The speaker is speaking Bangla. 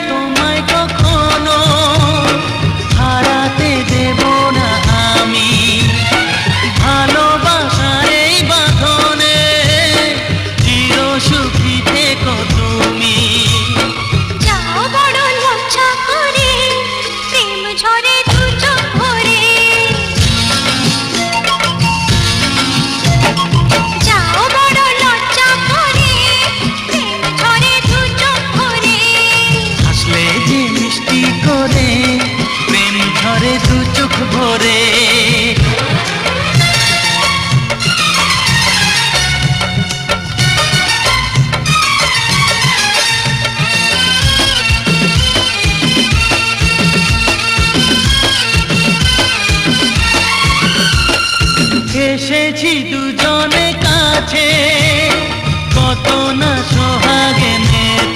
তোমায় কখনো হারাতে দেব না আমি। ভালোবাসার এই বাঁধনে চির সুখী থেকো তুমি। যাও বড় লজ্জা করে, প্রেম ঝরে দু চোখ ভরে। যাও বড় লজ্জা করে, প্রেম ঝরে দু চোখ ভরে। হাসলে যে মিষ্টি করে প্রেম ঝরে দু চোখ ভরে। এসেছি দুজনে কাছে, কত না